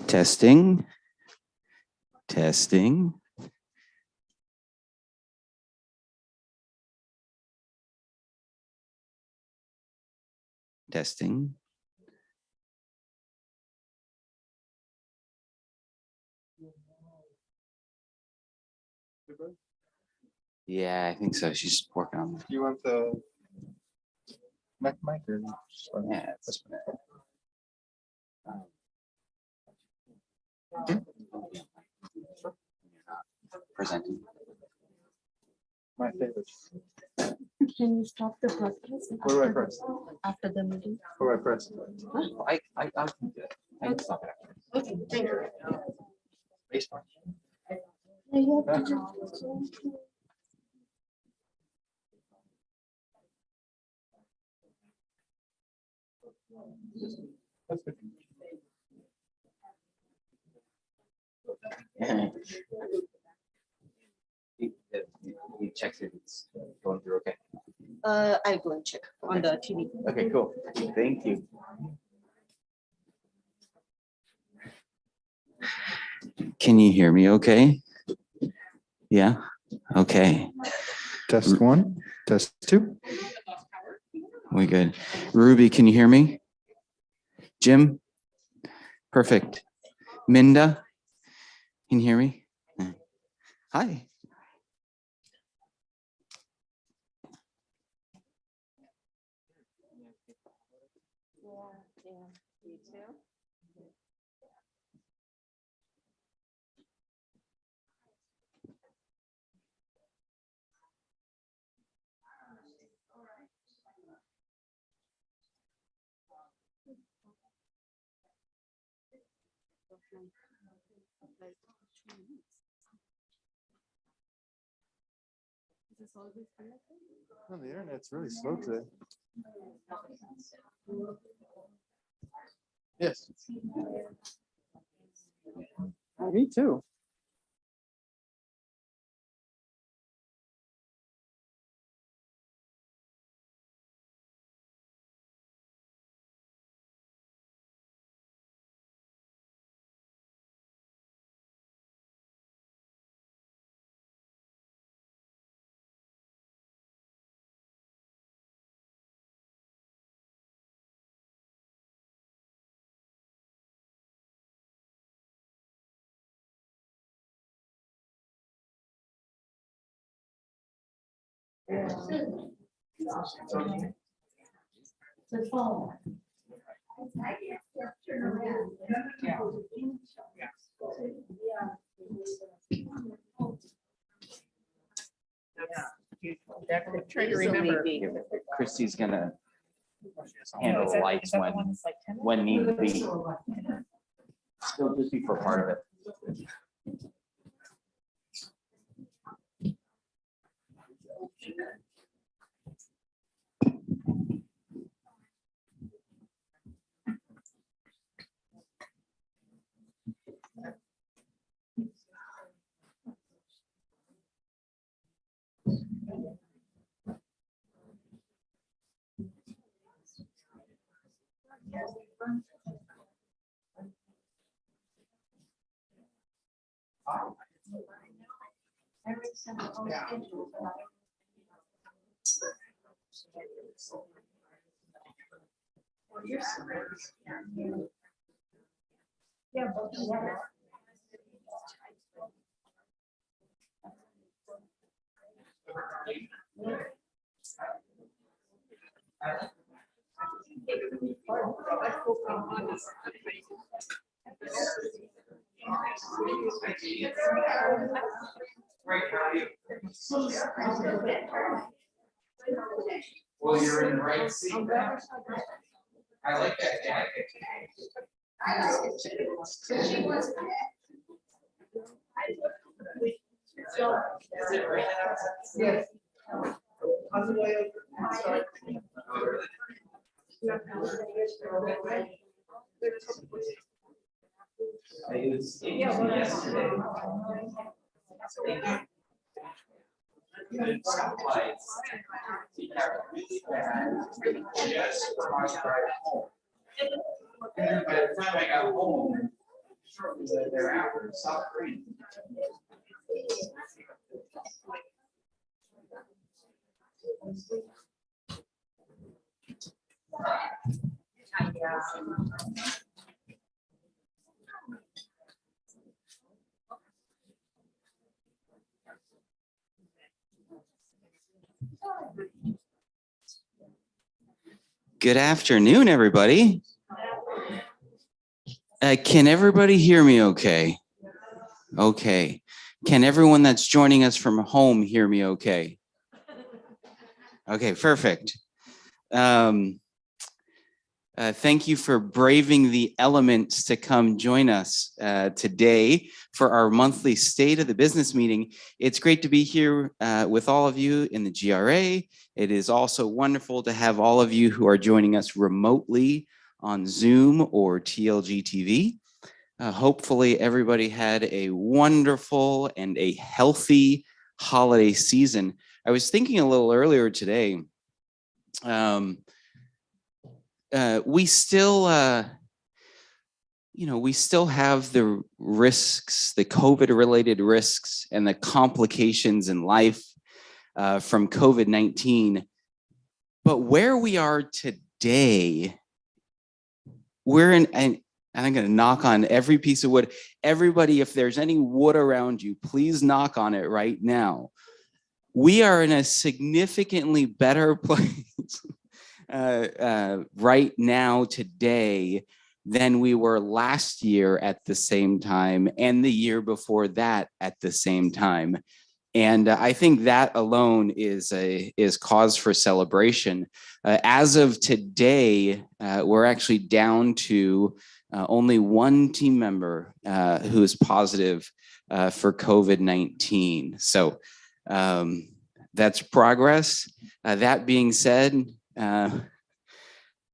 Testing, testing. Testing. Yeah, I think so. She's working on that. Do you want the mic or just one? Yeah, it's presenting. My favorite. Can you stop the broadcast What do I press? after the meeting? What do I press? I can do it. I can stop it after. Okay, thank you. Spacebar. Yeah, you have to- That's good. He checks if it's going through okay. I go and check on the TV. Okay, cool. Thank you. Can you hear me okay? Yeah? Okay. Test one, test two. We good. Ruby, can you hear me? Jim? Perfect. Minda? Can you hear me? Hi. You too. Oh, the internet's really slow today. Yes. Me too. Trying to remember. Christy's gonna handle the lights when need be. Still just be for part of it. Well, you're in the right seat. I like that jacket. Is it raining outside? Yes. On the way over. It was yesterday. Lights. He got really bad. Yes, for my drive home. And by the time I got home, shortly thereafter, it stopped raining. Good afternoon, everybody. Can everybody hear me okay? Okay. Can everyone that's joining us from home hear me okay? Okay, perfect. Thank you for braving the elements to come join us today for our monthly State of the Business meeting. It's great to be here with all of you in the GRA. It is also wonderful to have all of you who are joining us remotely on Zoom or TLG TV. Hopefully everybody had a wonderful and a healthy holiday season. I was thinking a little earlier today, we still have the risks, the COVID-related risks and the complications in life from COVID-19. But where we are today, we're in, and I'm going to knock on every piece of wood. Everybody, if there's any wood around you, please knock on it right now. We are in a significantly better place right now today than we were last year at the same time and the year before that at the same time. And I think that alone is cause for celebration. As of today, we're actually down to only one team member who is positive for COVID-19. So that's progress. That being said,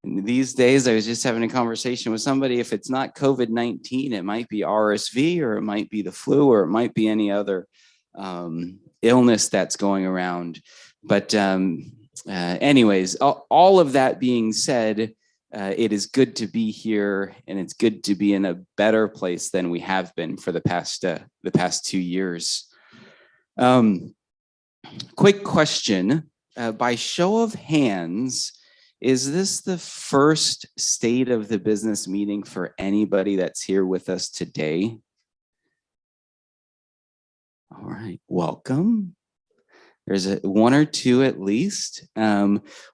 these days, I was just having a conversation with somebody. If it's not COVID-19, it might be RSV, or it might be the flu, or it might be any other illness that's going around. But anyways, all of that being said, it is good to be here, and it's good to be in a better place than we have been for the past 2 years. Quick question, by show of hands, is this the first State of the Business meeting for anybody that's here with us today? All right, welcome. There's one or two at least.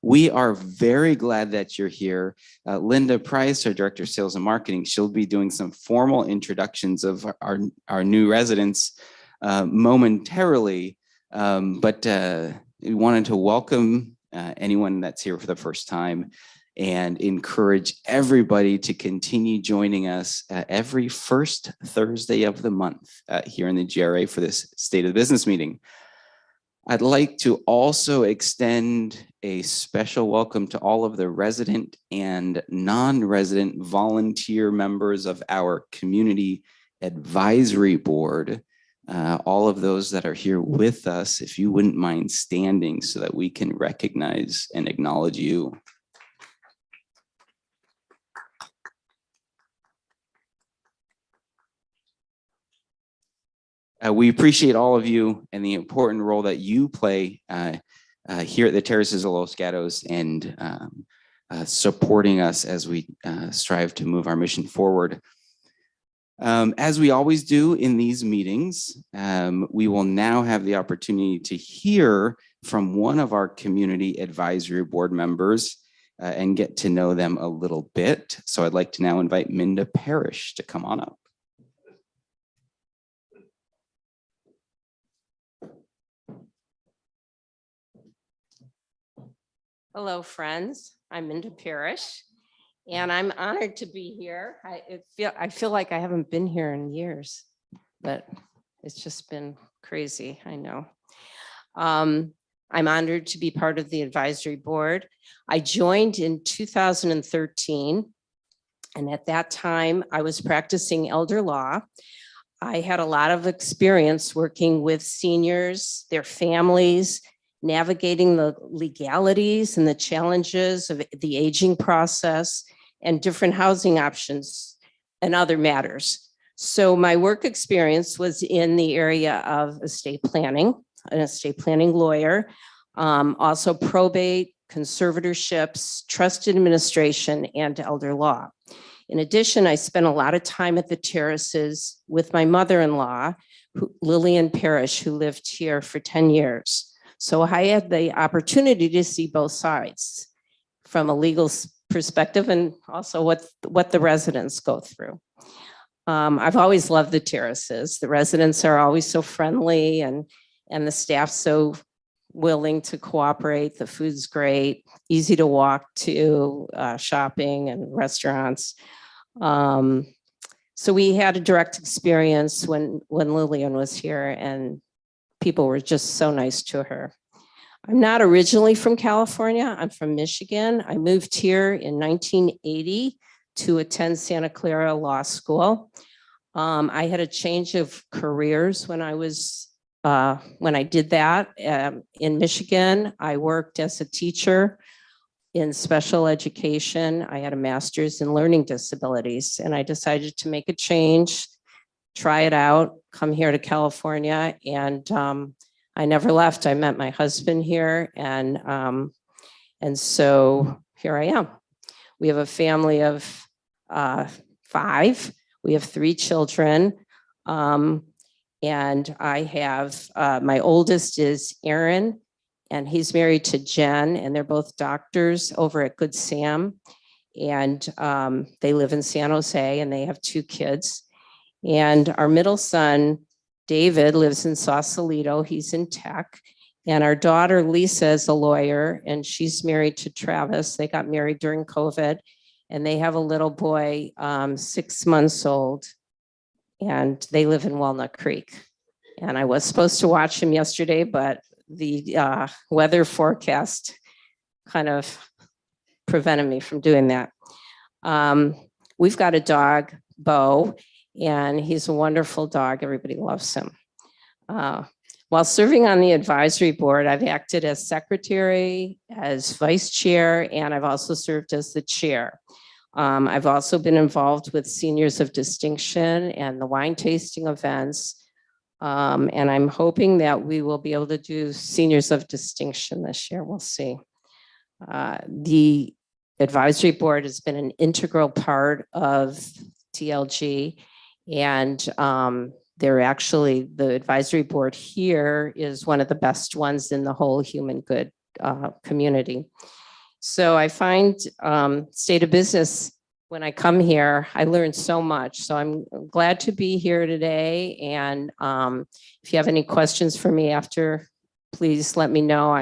We are very glad that you're here. Linda Price, our Director of Sales and Marketing, she'll be doing some formal introductions of our new residents momentarily. But we wanted to welcome anyone that's here for the first time and encourage everybody to continue joining us every first Thursday of the month here in the GRA for this State of the Business meeting. I'd like to also extend a special welcome to all of the resident and non-resident volunteer members of our Community Advisory Board. All of those that are here with us, if you wouldn't mind standing so that we can recognize and acknowledge you. We appreciate all of you and the important role that you play here at the Terraces of Los Gatos and supporting us as we strive to move our mission forward. As we always do in these meetings, we will now have the opportunity to hear from one of our Community Advisory Board members and get to know them a little bit. So I'd like to now invite Minda Parrish to come on up. Hello, friends. I'm Minda Parrish, and I'm honored to be here. I feel like I haven't been here in years, but it's just been crazy, I know. I'm honored to be part of the advisory board. I joined in 2013, and at that time, I was practicing elder law. I had a lot of experience working with seniors, their families, navigating the legalities and the challenges of the aging process and different housing options and other matters. So my work experience was in the area of estate planning, an estate planning lawyer, also probate, conservatorships, trust administration, and elder law. In addition, I spent a lot of time at the Terraces with my mother-in-law, Lillian Parrish, who lived here for 10 years. So I had the opportunity to see both sides from a legal perspective and also what the residents go through. I've always loved the Terraces. The residents are always so friendly and the staff so willing to cooperate. The food's great, easy to walk to, shopping and restaurants. So we had a direct experience when Lillian was here, and people were just so nice to her. I'm not originally from California. I'm from Michigan. I moved here in 1980 to attend Santa Clara Law School. I had a change of careers when I did that. In Michigan, I worked as a teacher in special education. I had a master's in learning disabilities, and I decided to make a change, try it out, come here to California, and I never left. I met my husband here, and so here I am. We have a family of 5. We have 3 children, and I have my oldest is Aaron, and he's married to Jen, and they're both doctors over at Good Sam, and they live in San Jose, and they have 2 kids. And our middle son, David, lives in Sausalito. He's in tech. And our daughter, Lisa, is a lawyer, and she's married to Travis. They got married during COVID, and they have a little boy, 6 months old, and they live in Walnut Creek. And I was supposed to watch him yesterday, but the weather forecast kind of prevented me from doing that. We've got a dog, Bo, and he's a wonderful dog. Everybody loves him. While serving on the advisory board, I've acted as secretary, as vice chair, and I've also served as the chair. I've also been involved with Seniors of Distinction and the wine tasting events. And I'm hoping that we will be able to do Seniors of Distinction this year. We'll see. The advisory board has been an integral part of TLG, and they're actually, the advisory board here is one of the best ones in the whole human good community. So I find State of Business, when I come here, I learn so much. So I'm glad to be here today. And if you have any questions for me after, please let me know.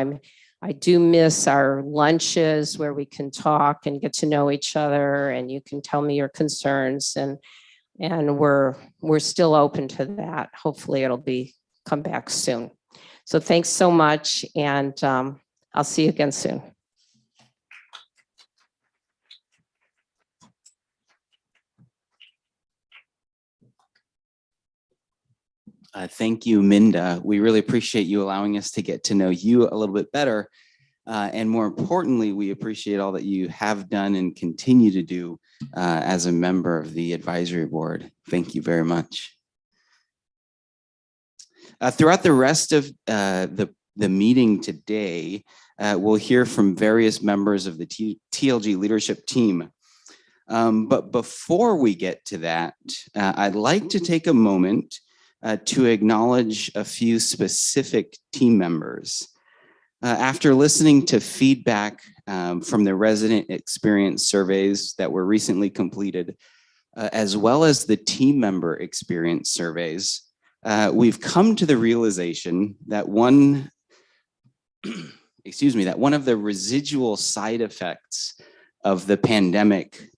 I do miss our lunches where we can talk and get to know each other, and you can tell me your concerns, and we're still open to that. Hopefully it'll come back soon. So thanks so much, and I'll see you again soon. Thank you, Minda. We really appreciate you allowing us to get to know you a little bit better. And more importantly, we appreciate all that you have done and continue to do as a member of the advisory board. Thank you very much. Throughout the rest of the meeting today, we'll hear from various members of the TLG leadership team. But before we get to that, I'd like to take a moment to acknowledge a few specific team members. After listening to feedback from the resident experience surveys that were recently completed, as well as the team member experience surveys, we've come to the realization that one of the residual side effects of the pandemic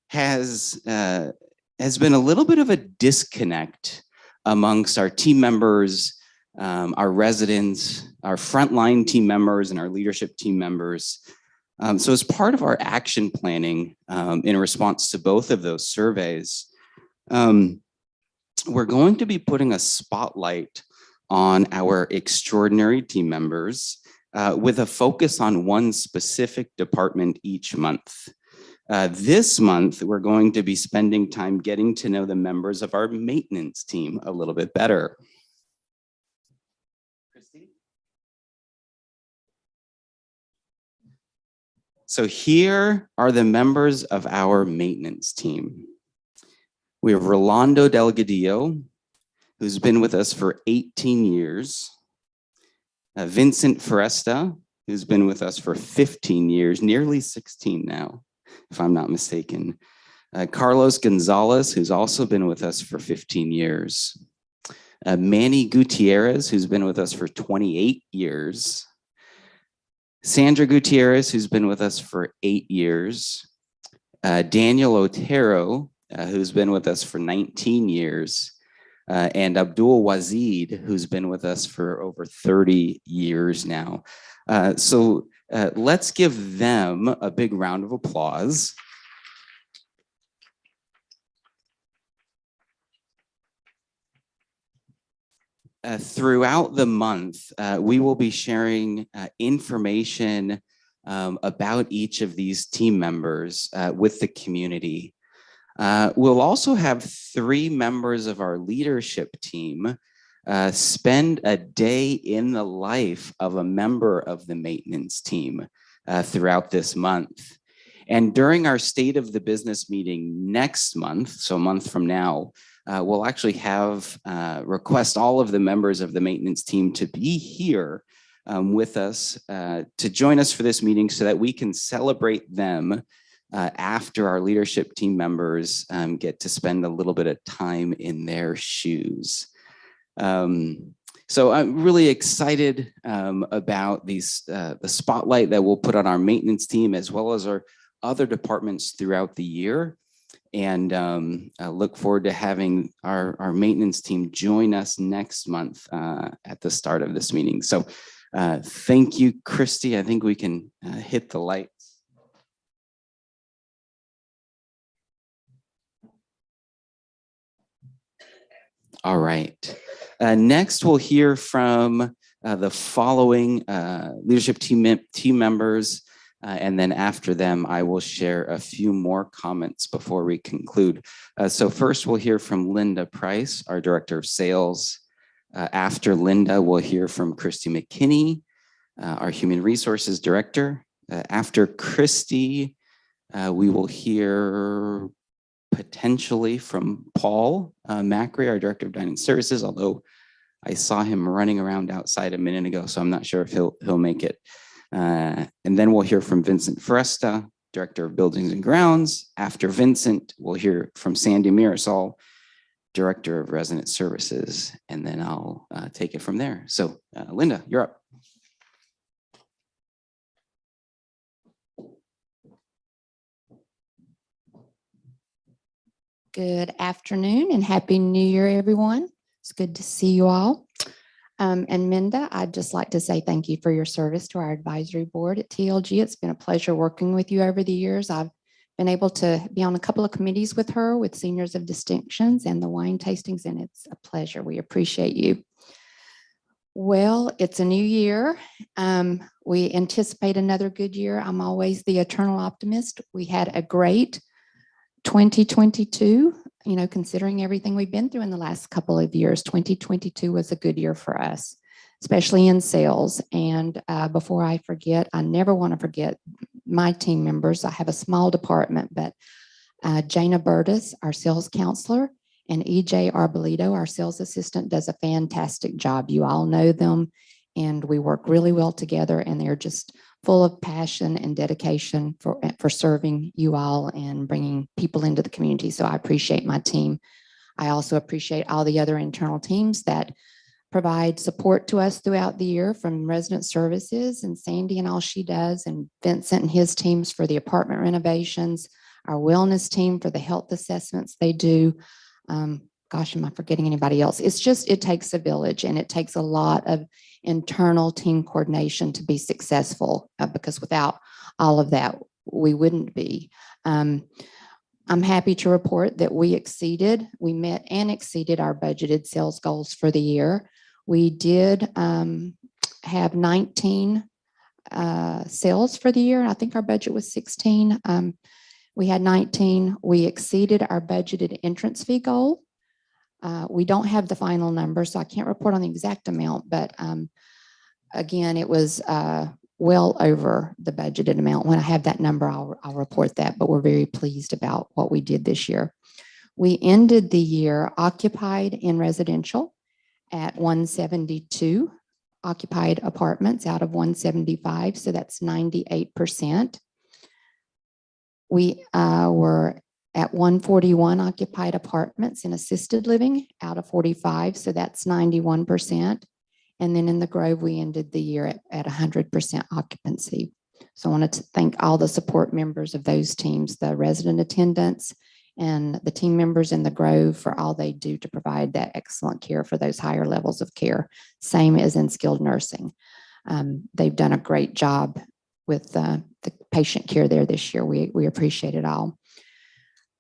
has been a little bit of a disconnect amongst our team members, our residents, our frontline team members, and our leadership team members. So as part of our action planning in response to both of those surveys, we're going to be putting a spotlight on our extraordinary team members with a focus on one specific department each month. This month, we're going to be spending time getting to know the members of our maintenance team a little bit better. Christy? So here are the members of our maintenance team. We have Rolando Delgadillo, who's been with us for 18 years. Vincent Foresta, who's been with us for 15 years, nearly 16 now, if I'm not mistaken. Carlos Gonzalez, who's also been with us for 15 years. Manny Gutierrez, who's been with us for 28 years. Sandra Gutierrez, who's been with us for 8 years. Daniel Otero, who's been with us for 19 years. And Abdul Wazid, who's been with us for over 30 years now. So let's give them a big round of applause. Throughout the month, we will be sharing information about each of these team members with the community. We'll also have 3 members of our leadership team spend a day in the life of a member of the maintenance team throughout this month. And during our State of the Business meeting next month, so a month from now, we'll actually have request all of the members of the maintenance team to be here with us to join us for this meeting so that we can celebrate them after our leadership team members get to spend a little bit of time in their shoes. So I'm really excited about the spotlight that we'll put on our maintenance team as well as our other departments throughout the year. And I look forward to having our maintenance team join us next month at the start of this meeting. So thank you, Christy. I think we can hit the lights. All right. Next, we'll hear from the following leadership team members. And then after them, I will share a few more comments before we conclude. So first, we'll hear from Linda Price, our Director of Sales. After Linda, we'll hear from Christy McKinney, our Human Resources Director. After Christy, we will hear potentially from Paul Macri, our Director of Dining Services, although I saw him running around outside a minute ago, so I'm not sure if he'll make it. And then we'll hear from Vincent Foresta, Director of Buildings and Grounds. After Vincent, we'll hear from Sandy Mirasol, Director of Resident Services, and then I'll take it from there. So Linda, you're up. Good afternoon and Happy New Year, everyone. It's good to see you all. And Minda, I'd just like to say thank you for your service to our advisory board at TLG. It's been a pleasure working with you over the years. I've been able to be on a couple of committees with her, with Seniors of Distinctions and the wine tastings, and it's a pleasure. We appreciate you. Well, it's a new year. We anticipate another good year. I'm always the eternal optimist. We had a great 2022, you know, considering everything we've been through in the last couple of years, 2022 was a good year for us, especially in sales. And before I forget, I never want to forget my team members. I have a small department, but Jana Burtis, our sales counselor, and EJ Arbolito, our sales assistant, does a fantastic job. You all know them, and we work really well together, and they're just full of passion and dedication for serving you all and bringing people into the community. So I appreciate my team. I also appreciate all the other internal teams that provide support to us throughout the year, from resident services and Sandy and all she does, and Vincent and his teams for the apartment renovations, our wellness team for the health assessments they do. Gosh, am I forgetting anybody else? It's just, it takes a village, and it takes a lot of internal team coordination to be successful, because without all of that, we wouldn't be. I'm happy to report that we met and exceeded our budgeted sales goals for the year. We did have 19 sales for the year. I think our budget was 16. We had 19. We exceeded our budgeted entrance fee goal. We don't have the final number, so I can't report on the exact amount, but again, it was well over the budgeted amount. When I have that number, I'll report that, but we're very pleased about what we did this year. We ended the year occupied in residential at 172 occupied apartments out of 175, so that's 98%. We were at 141 occupied apartments in assisted living out of 45, so that's 91%. And then in the Grove, we ended the year at 100% occupancy. So I wanted to thank all the support members of those teams, the resident attendants and the team members in the Grove, for all they do to provide that excellent care for those higher levels of care, same as in skilled nursing. They've done a great job with the patient care there this year. We appreciate it all.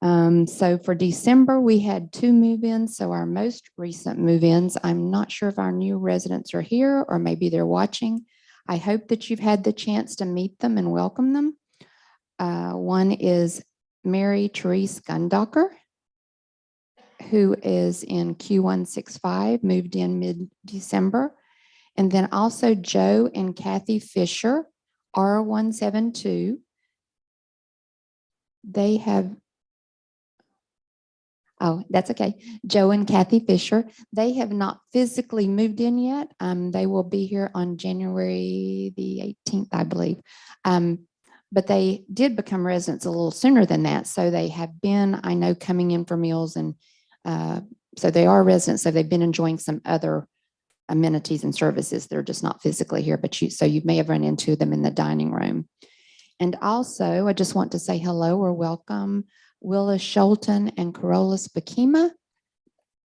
So for December, we had 2 move-ins. So our most recent move-ins, I'm not sure if our new residents are here or maybe they're watching. I hope that you've had the chance to meet them and welcome them. One is Mary Therese Gundocker, who is in Q165, moved in mid-December. And then also Joe and Kathy Fisher, R172. They have, oh, that's okay. Joe and Kathy Fisher, they have not physically moved in yet. They will be here on January the 18th, I believe. But they did become residents a little sooner than that. So they have been, I know, coming in for meals, and so they are residents. So they've been enjoying some other amenities and services. They're just not physically here, but so you may have run into them in the dining room. And also, I just want to say hello or welcome Willis Sholton and Carolus Bakima.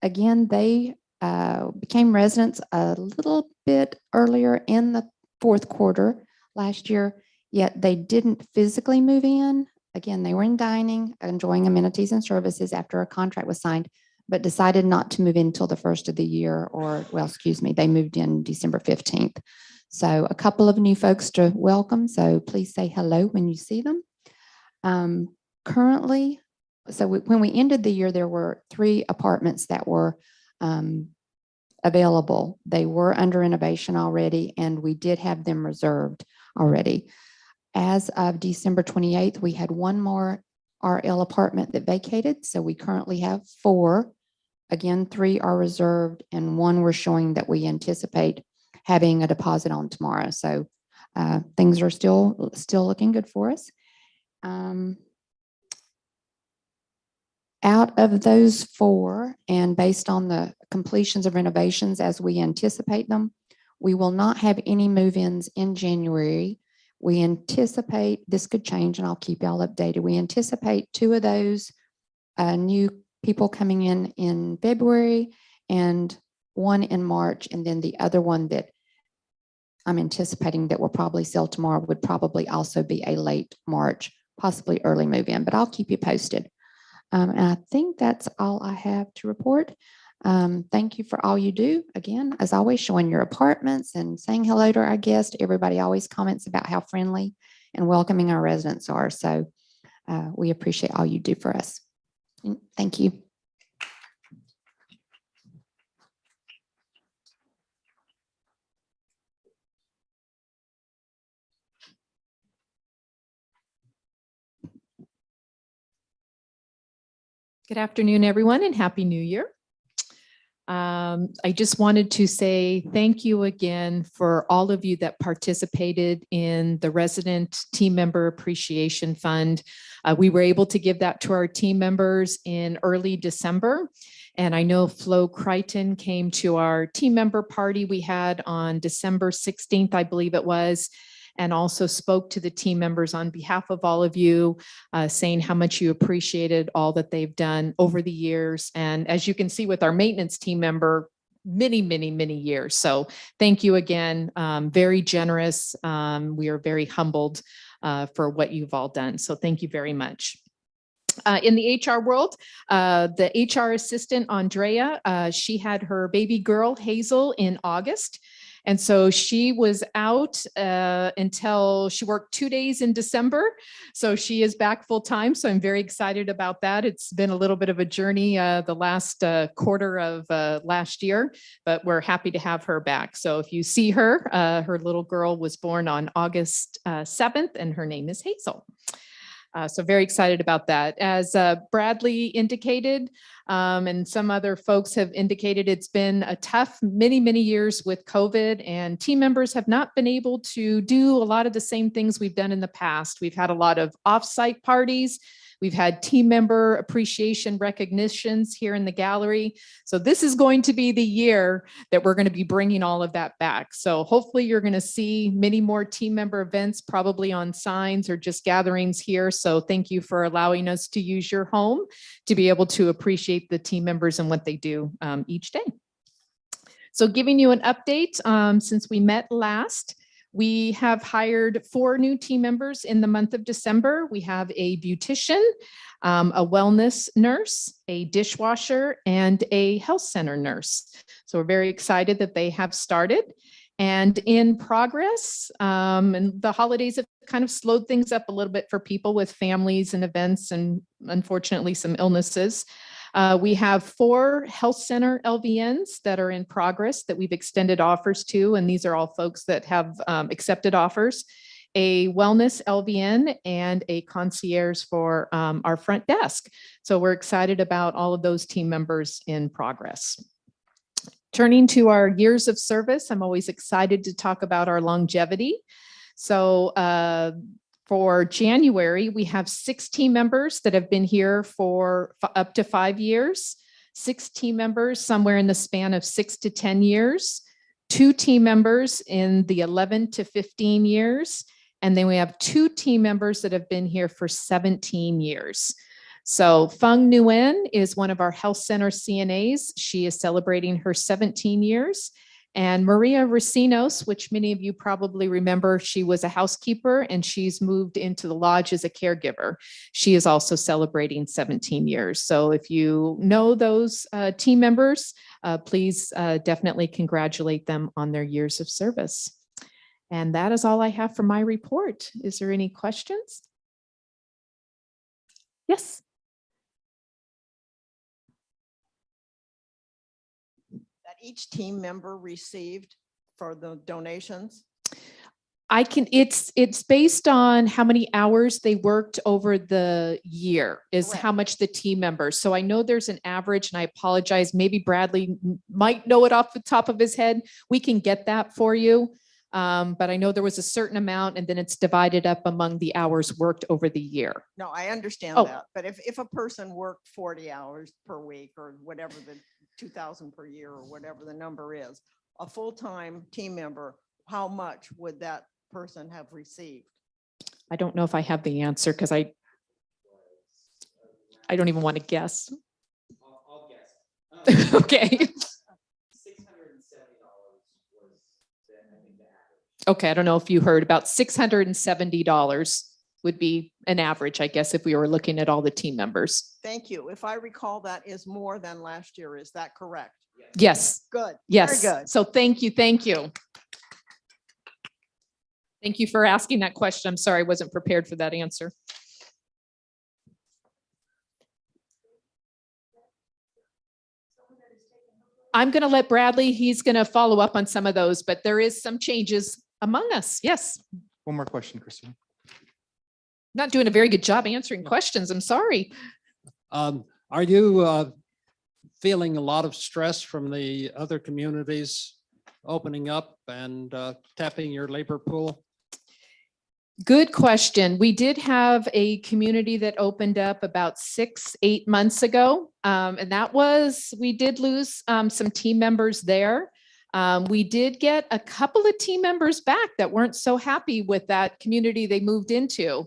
Again, they became residents a little bit earlier in the 4th quarter last year, yet they didn't physically move in. Again, they were in dining, enjoying amenities and services after a contract was signed, but decided not to move in until the first of the year, or, well, excuse me, they moved in December 15th. So a couple of new folks to welcome. So please say hello when you see them. Currently, so when we ended the year, there were 3 apartments that were available. They were under renovation already, and we did have them reserved already. As of December 28th, we had 1 more RL apartment that vacated. So we currently have 4. Again, 3 are reserved and 1 we're showing that we anticipate having a deposit on tomorrow. So things are still looking good for us. Out of those 4, and based on the completions of renovations as we anticipate them, we will not have any move-ins in January. We anticipate, this could change and I'll keep y'all updated. We anticipate 2 of those new people coming in February and 1 in March. And then the other one that I'm anticipating that will probably sell tomorrow would probably also be a late March, possibly early move-in, but I'll keep you posted. And I think that's all I have to report. Thank you for all you do. Again, as always, showing your apartments and saying hello to our guests. Everybody always comments about how friendly and welcoming our residents are. So we appreciate all you do for us. Thank you. Good afternoon, everyone, and Happy New Year. I just wanted to say thank you again for all of you that participated in the Resident Team Member Appreciation Fund. We were able to give that to our team members in early December. And I know Flo Crichton came to our team member party we had on December 16th, I believe it was, and also spoke to the team members on behalf of all of you, saying how much you appreciated all that they've done over the years. And as you can see with our maintenance team member, many, many, many years. So thank you again. Very generous. We are very humbled for what you've all done. So thank you very much. In the HR world, the HR assistant, Andrea, she had her baby girl, Hazel, in August. And so she was out until she worked 2 days in December. So she is back full time. So I'm very excited about that. It's been a little bit of a journey the last quarter of last year, but we're happy to have her back. So if you see her, her little girl was born on August 7th and her name is Hazel. So very excited about that. As Bradley indicated, and some other folks have indicated, it's been a tough many, many years with COVID, and team members have not been able to do a lot of the same things we've done in the past. We've had a lot of off-site parties. We've had team member appreciation recognitions here in the gallery. So this is going to be the year that we're going to be bringing all of that back. So hopefully you're going to see many more team member events, probably on signs or just gatherings here. So thank you for allowing us to use your home to be able to appreciate the team members and what they do each day. So giving you an update, since we met last, we have hired 4 new team members in the month of December. We have a beautician, a wellness nurse, a dishwasher, and a health center nurse. So we're very excited that they have started. And in progress, and the holidays have kind of slowed things up a little bit for people with families and events and unfortunately some illnesses. We have 4 health center LVNs that are in progress that we've extended offers to, and these are all folks that have accepted offers, a wellness LVN, and a concierge for our front desk. So we're excited about all of those team members in progress. Turning to our years of service, I'm always excited to talk about our longevity. So for January, we have 6 team members that have been here for up to 5 years, 6 team members somewhere in the span of 6 to 10 years, 2 team members in the 11 to 15 years, and then we have 2 team members that have been here for 17 years. So Feng Nguyen is one of our health center CNAs. She is celebrating her 17 years. And Maria Racinos, which many of you probably remember, she was a housekeeper and she's moved into the lodge as a caregiver. She is also celebrating 17 years. So if you know those team members, please definitely congratulate them on their years of service. And that is all I have for my report. Is there any questions? Yes. That each team member received for the donations? it's based on how many hours they worked over the year is Correct. how much the team members. So I know there's an average, and I apologize, maybe Bradley might know it off the top of his head. We can get that for you. But I know there was a certain amount, and then it's divided up among the hours worked over the year. No, I understand Oh. that, but if a person worked 40 hours per week or whatever the 2,000 per year or whatever the number is, a full-time team member, how much would that person have received? I don't know if I have the answer because I don't even want to guess. I'll guess. Okay. $670 was Okay, I don't know if you heard about $670 would be an average, I guess, if we were looking at all the team members. Thank you. If I recall, that is more than last year. Is that correct? Yes, Good. yes. Very good. So thank you, thank you. Thank you for asking that question. I'm sorry, I wasn't prepared for that answer. I'm going to let Bradley, he's going to follow up on some of those, but there is some changes among us. Yes, One more question, Christine. not doing a very good job answering questions. I'm sorry. Are you feeling a lot of stress from the other communities opening up and tapping your labor pool? Good question. We did have a community that opened up about 6-8 months ago. And we did lose some team members there. We did get a couple of team members back that weren't so happy with that community they moved into.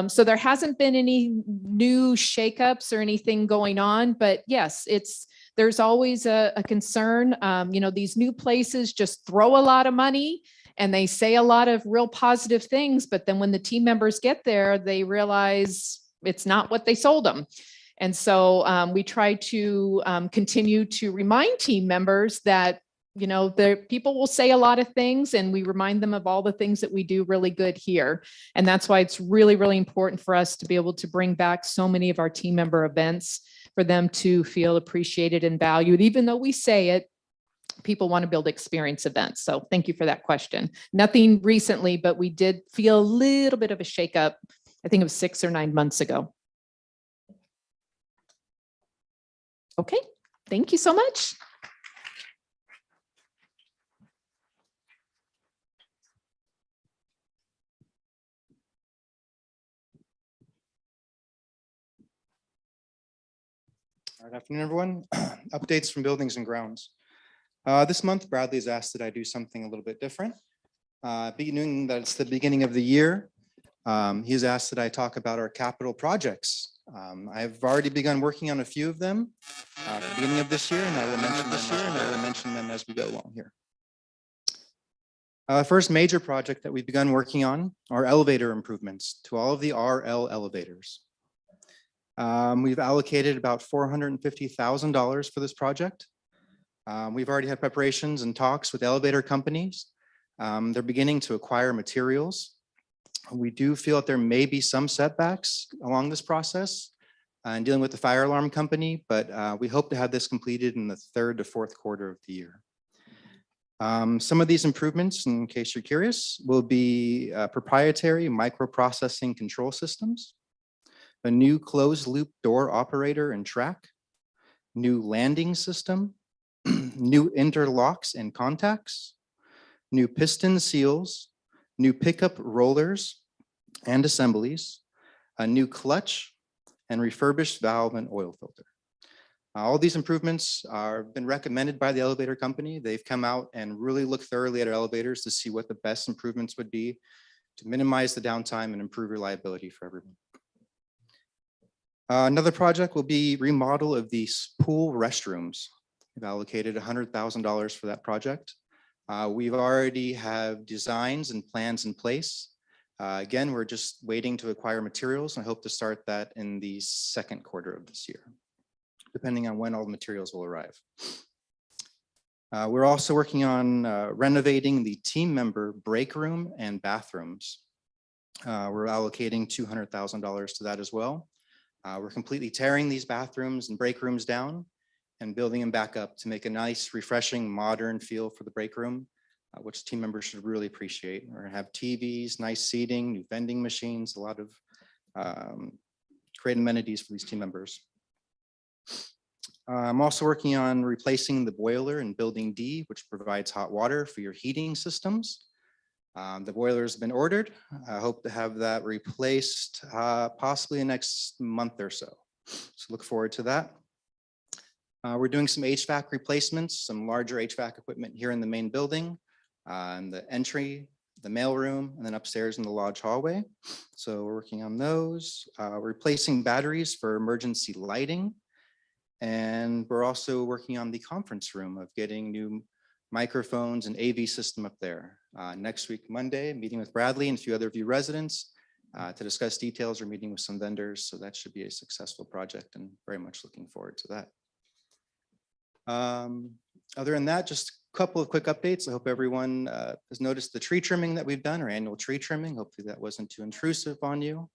So there hasn't been any new shakeups or anything going on, but yes, there's always a concern. These new places just throw a lot of money and they say a lot of real positive things, but then when the team members get there, they realize it's not what they sold them. And so we try to continue to remind team members that the people will say a lot of things, and we remind them of all the things that we do really good here. And that's why it's really, really important for us to be able to bring back so many of our team member events for them to feel appreciated and valued. Even though we say it, people want to build experience events. So thank you for that question. Nothing recently, but we did feel a little bit of a shakeup. I think it was 6 or 9 months ago. Okay, thank you so much. All right, afternoon, everyone. Updates from buildings and grounds. This month, Bradley has asked that I do something a little bit different. Beginning that it's the beginning of the year, he's asked that I talk about our capital projects. I've already begun working on a few of them at the beginning of this year, and I will mention them as we go along here. First major project that we've begun working on are elevator improvements to all of the RL elevators. We've allocated about $450,000 for this project. We've already had preparations and talks with elevator companies. They're beginning to acquire materials. We do feel that there may be some setbacks along this process in dealing with the fire alarm company, but we hope to have this completed in the 3rd to 4th quarter of the year. Some of these improvements, in case you're curious, will be proprietary microprocessing control systems, a new closed loop door operator and track, new landing system, new interlocks and contacts, new piston seals, new pickup rollers and assemblies, a new clutch, and refurbished valve and oil filter. All these improvements are been recommended by the elevator company. They've come out and really looked thoroughly at our elevators to see what the best improvements would be to minimize the downtime and improve reliability for everyone. Another project will be remodel of these pool restrooms. We've allocated $100,000 for that project. We've already have designs and plans in place. Again, we're just waiting to acquire materials, and I hope to start that in the 2nd quarter of this year, depending on when all the materials will arrive. We're also working on renovating the team member break room and bathrooms. We're allocating $200,000 to that as well. We're completely tearing these bathrooms and break rooms down and building them back up to make a nice, refreshing, modern feel for the break room. which team members should really appreciate. We're gonna have TVs, nice seating, new vending machines, a lot of great amenities for these team members. I'm also working on replacing the boiler in Building D, which provides hot water for your heating systems. The boiler has been ordered. I hope to have that replaced possibly in the next month or so. So look forward to that. We're doing some HVAC replacements, some larger HVAC equipment here in the main building, in the entry, the mailroom, and then upstairs in the lodge hallway. So we're working on those, replacing batteries for emergency lighting. And we're also working on the conference room of getting new microphones and AV system up there. Next week, Monday, meeting with Bradley and a few other of you residents to discuss details or meeting with some vendors. So that should be a successful project and very much looking forward to that. Other than that, just a couple of quick updates. I hope everyone has noticed the tree trimming that we've done, our annual tree trimming. Hopefully that wasn't too intrusive on you.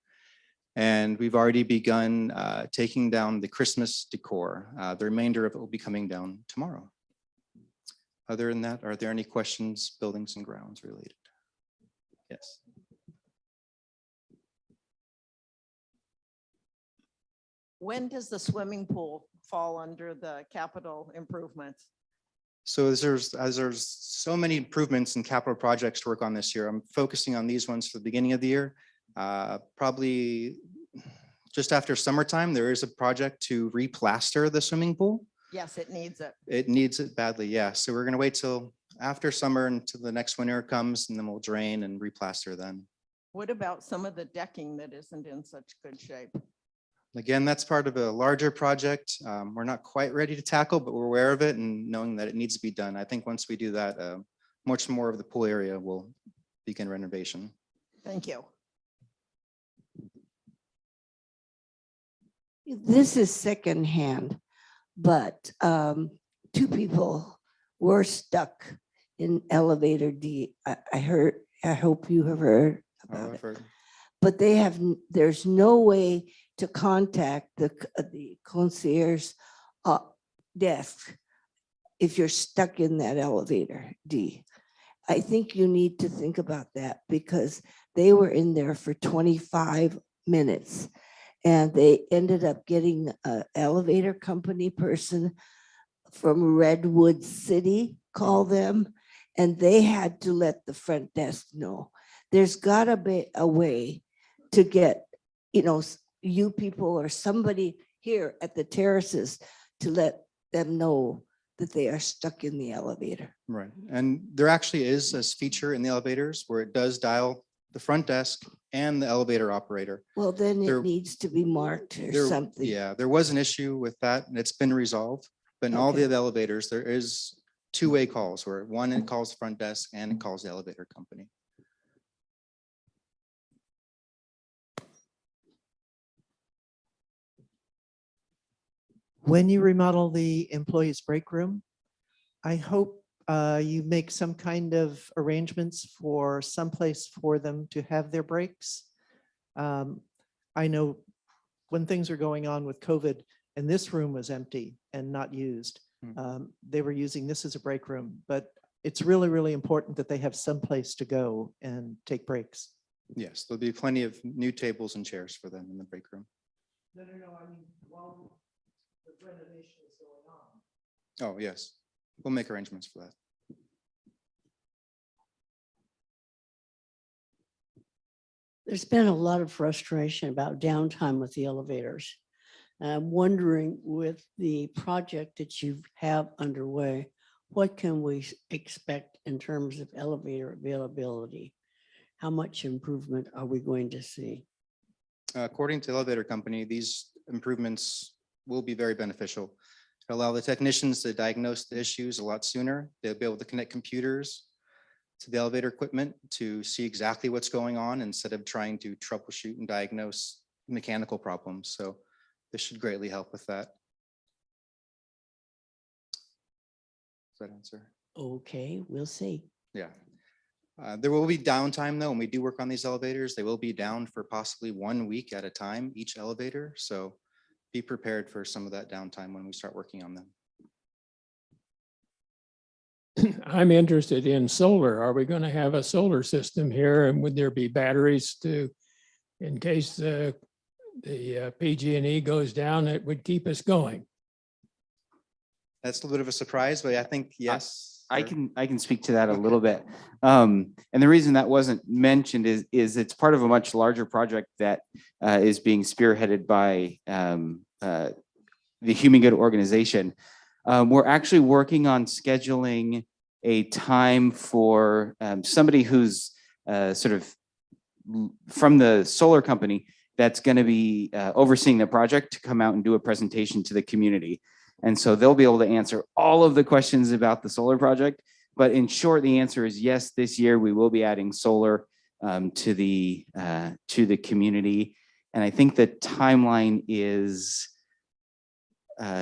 And we've already begun taking down the Christmas decor. The remainder of it will be coming down tomorrow. Other than that, are there any questions, buildings and grounds related? Yes. When does the swimming pool fall under the capital improvements? So as there's so many improvements and capital projects to work on this year, I'm focusing on these ones for the beginning of the year. Probably just after summertime, there is a project to replaster the swimming pool. Yes, it needs it. It needs it badly, yeah. So we're gonna wait till after summer until the next winter comes, and then we'll drain and replaster then. What about some of the decking that isn't in such good shape? Again, that's part of a larger project. We're not quite ready to tackle, but we're aware of it and knowing that it needs to be done. I think once we do that, much more of the pool area will begin renovation. Thank you. This is secondhand, but two people were stuck in elevator D. I heard, I hope you have heard about it. But they have, there's no way to contact the concierge desk if you're stuck in that elevator D. I think you need to think about that because they were in there for 25 minutes and they ended up getting an elevator company person from Redwood City call them, and they had to let the front desk know. There's gotta be a way to get, you know, you people or somebody here at the terraces to let them know that they are stuck in the elevator. Right, and there actually is this feature in the elevators where it does dial the front desk and the elevator operator. Well, then There- it needs to be marked or something. Yeah, there was an issue with that and it's been resolved, but in all the Okay. other elevators, there is two-way calls where one, it calls the front desk and it calls the elevator company. When you remodel the employees' break room, I hope you make some kind of arrangements for someplace for them to have their breaks. I know when things are going on with COVID and this room was empty and not used, they were using this as a break room, but it's really, really important that they have someplace to go and take breaks. Yes, there'll be plenty of new tables and chairs for them in the break room. No, I mean, while the renovation is going on. Oh, yes, we'll make arrangements for that. There's been a lot of frustration about downtime with the elevators. And I'm wondering with the project that you have underway, what can we expect in terms of elevator availability? How much improvement are we going to see? According to the elevator company, these improvements will be very beneficial. Allow the technicians to diagnose the issues a lot sooner. They'll be able to connect computers to the elevator equipment to see exactly what's going on instead of trying to troubleshoot and diagnose mechanical problems. So this should greatly help with that. Does that answer? Okay, we'll see. Yeah. There will be downtime though, when we do work on these elevators, they will be down for possibly 1 week at a time, each elevator. So be prepared for some of that downtime when we start working on them. I'm interested in solar. Are we going to have a solar system here? And would there be batteries to, in case the PG&E goes down, it would keep us going? That's a little bit of a surprise, but I think yes. I can speak to that a little bit. And the reason that wasn't mentioned is it's part of a much larger project that is being spearheaded by the Human Good Organization. We're actually working on scheduling a time for somebody who's sort of from the solar company that's going to be overseeing the project to come out and do a presentation to the community. And so they'll be able to answer all of the questions about the solar project. But in short, the answer is yes, this year we will be adding solar to the community. And I think the timeline is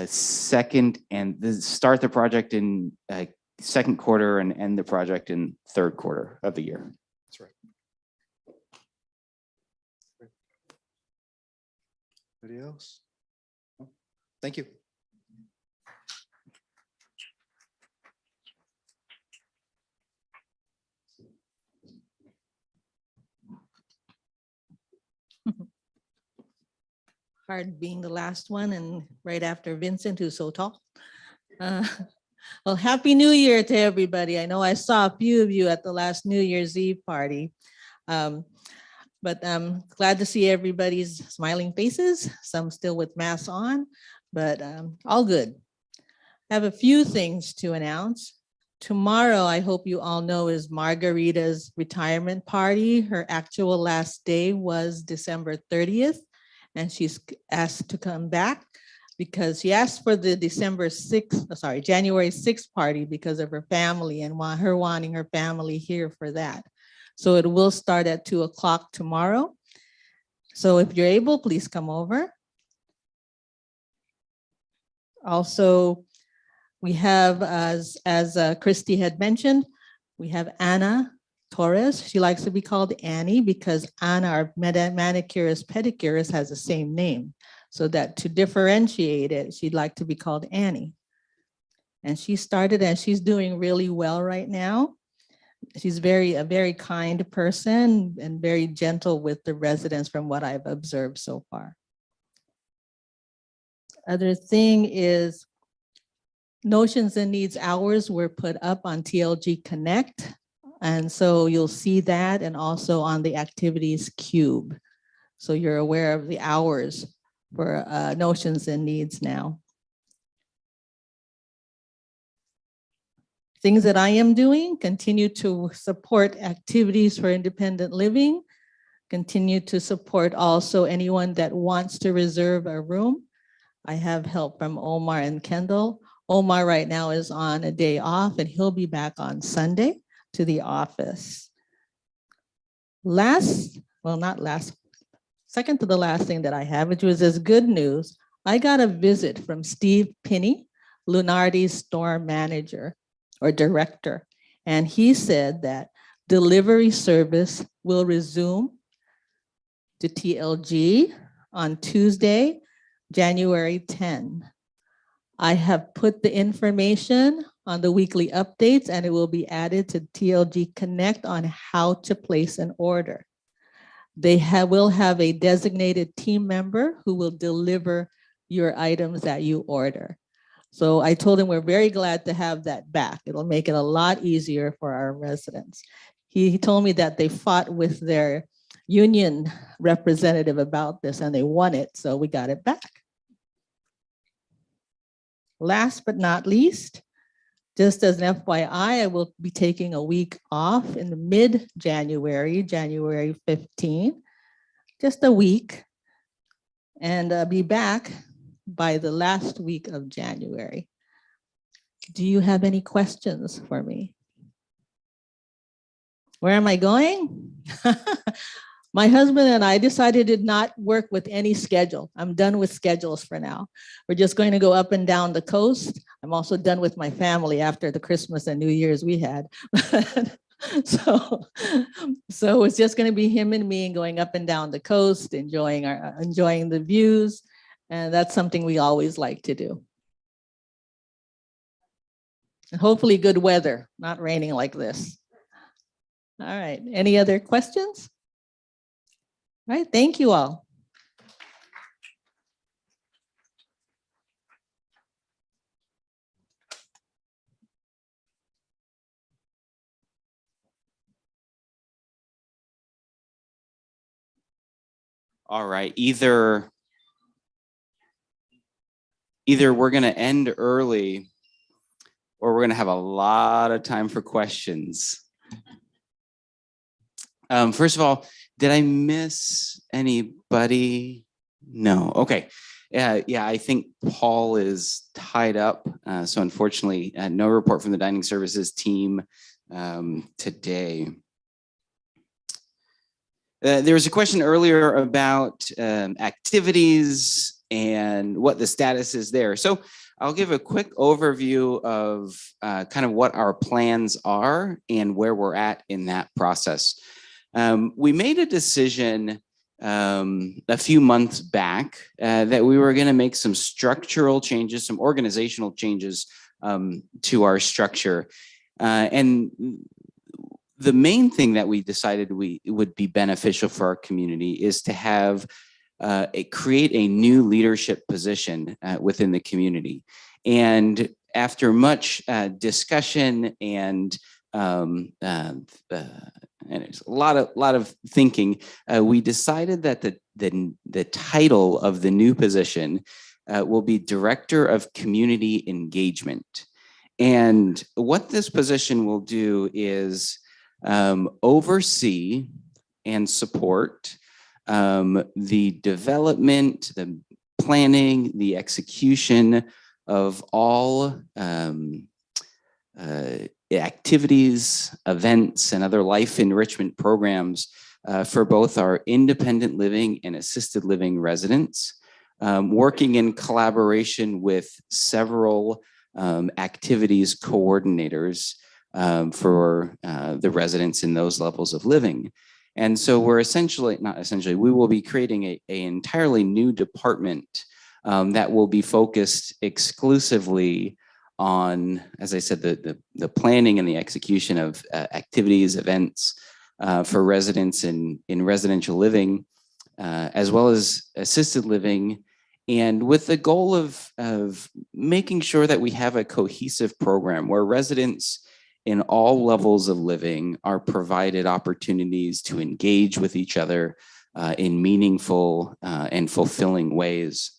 start the project in second quarter and end the project in third quarter of the year. That's right. Anybody else? No? Thank you. Hard being the last one and right after Vincent, who's so tall. Well, Happy New Year to everybody. I know I saw a few of you at the last New Year's Eve party. But I'm glad to see everybody's smiling faces, some still with masks on, but all good. I have a few things to announce. Tomorrow, I hope you all know, is Margarita's retirement party. Her actual last day was December 30th. And she's asked to come back because she asked for the January 6th party because of her family and her wanting her family here for that. So it will start at 2 o'clock tomorrow. So if you're able, please come over. Also, we have, as Christy had mentioned, we have Anna Torres. She likes to be called Annie because Anna, our manicurist, pedicurist, has the same name. So that to differentiate it, she'd like to be called Annie. And she started and she's doing really well right now. She's a very kind person and very gentle with the residents from what I've observed so far. Other thing is Notions and Needs hours were put up on TLG Connect. And so you'll see that and also on the activities cube. So you're aware of the hours for Notions and Needs now. Things that I am doing, continue to support activities for independent living, continue to support also anyone that wants to reserve a room. I have help from Omar and Kendall. Omar right now is on a day off and he'll be back on Sunday to the office. Second to the last thing that I have, which was as good news, I got a visit from Steve Pinney, Lunardi's store manager or director. And he said that delivery service will resume to TLG on Tuesday, January 10. I have put the information on the weekly updates and it will be added to TLG Connect on how to place an order. They will have a designated team member who will deliver your items that you order. So I told him we're very glad to have that back. It'll make it a lot easier for our residents. He told me that they fought with their union representative about this and they won it, so we got it back. Last but not least, just as an FYI, I will be taking a week off in the mid-January, January 15, just a week, and be back by the last week of January. Do you have any questions for me? Where am I going? My husband and I decided to not work with any schedule. I'm done with schedules for now. We're just going to go up and down the coast. I'm also done with my family after the Christmas and New Year's we had. So it's just going to be him and me going up and down the coast, enjoying the views. And that's something we always like to do. And hopefully good weather, not raining like this. All right, any other questions? All right, thank you all. All right, either we're going to end early or we're going to have a lot of time for questions. First of all, did I miss anybody? No. Okay. Yeah, I think Paul is tied up. So unfortunately, no report from the dining services team today. There was a question earlier about activities and what the status is there. So I'll give a quick overview of kind of what our plans are and where we're at in that process. We made a decision a few months back that we were going to make some structural changes, some organizational changes to our structure. And the main thing that we decided would be beneficial for our community is to have create a new leadership position within the community. And after much discussion and it's a lot of thinking, we decided that the title of the new position will be Director of Community Engagement. And what this position will do is oversee and support the development, the planning, the execution of all activities, events, and other life enrichment programs for both our independent living and assisted living residents, working in collaboration with several activities coordinators for the residents in those levels of living. And so we're we will be creating an entirely new department that will be focused exclusively on, as I said, the planning and the execution of activities, events for residents in residential living, as well as assisted living, and with the goal of making sure that we have a cohesive program where residents in all levels of living are provided opportunities to engage with each other in meaningful and fulfilling ways.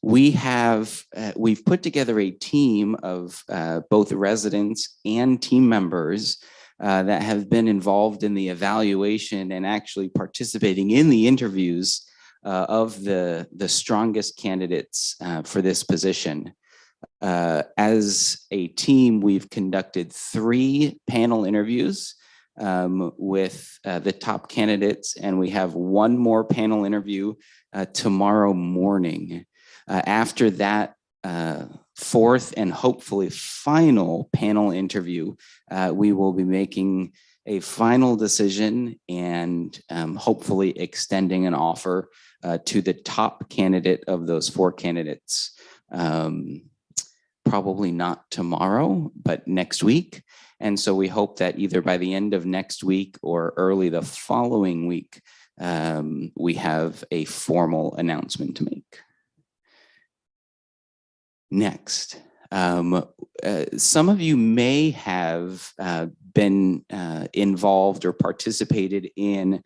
We've put together a team of both residents and team members that have been involved in the evaluation and actually participating in the interviews of the strongest candidates for this position. As a team, we've conducted 3 panel interviews with the top candidates, and we have 1 more panel interview tomorrow morning. After that 4th and hopefully final panel interview, we will be making a final decision and hopefully extending an offer to the top candidate of those 4 candidates. Probably not tomorrow, but next week. And so we hope that either by the end of next week or early the following week, we have a formal announcement to make. Next, some of you may have been involved or participated in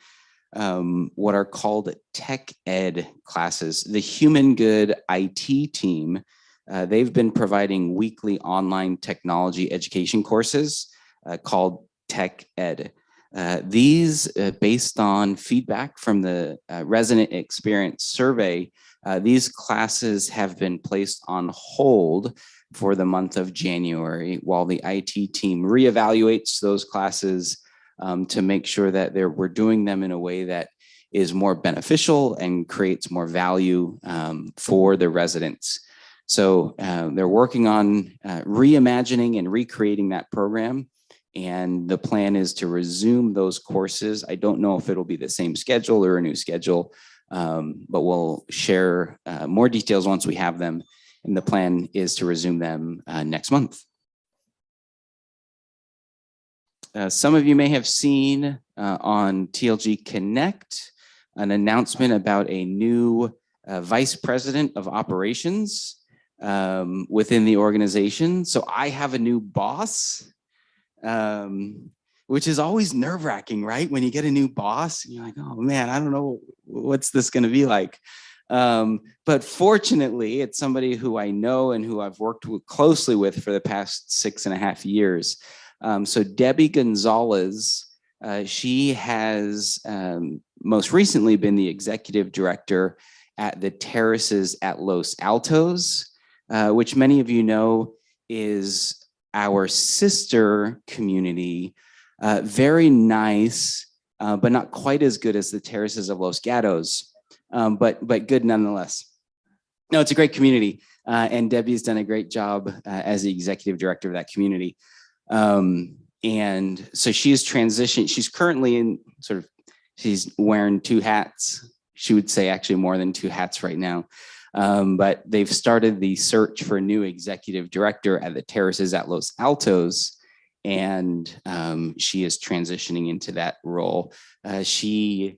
what are called tech ed classes. The Human Good IT team, they've been providing weekly online technology education courses called Tech Ed. These, based on feedback from the resident experience survey, these classes have been placed on hold for the month of January while the IT team reevaluates those classes to make sure that we're doing them in a way that is more beneficial and creates more value for the residents. So they're working on reimagining and recreating that program. And the plan is to resume those courses. I don't know if it'll be the same schedule or a new schedule, but we'll share more details once we have them. And the plan is to resume them next month. Some of you may have seen on TLG Connect an announcement about a new vice president of operations within the organization. So I have a new boss, which is always nerve-wracking, right? When you get a new boss, and you're like, oh man, I don't know what's this going to be like. But fortunately, it's somebody who I know and who I've worked closely with for the past 6.5 years. So Debbie Gonzalez, she has most recently been the executive director at the Terraces at Los Altos, which many of you know is our sister community. Very nice, but not quite as good as the Terraces of Los Gatos, but good nonetheless. No, it's a great community, and Debbie's done a great job as the executive director of that community. And so she has transitioned. She's currently in she's wearing 2 hats. She would say actually more than 2 hats right now. But they've started the search for a new executive director at the Terraces at Los Altos. And she is transitioning into that role. She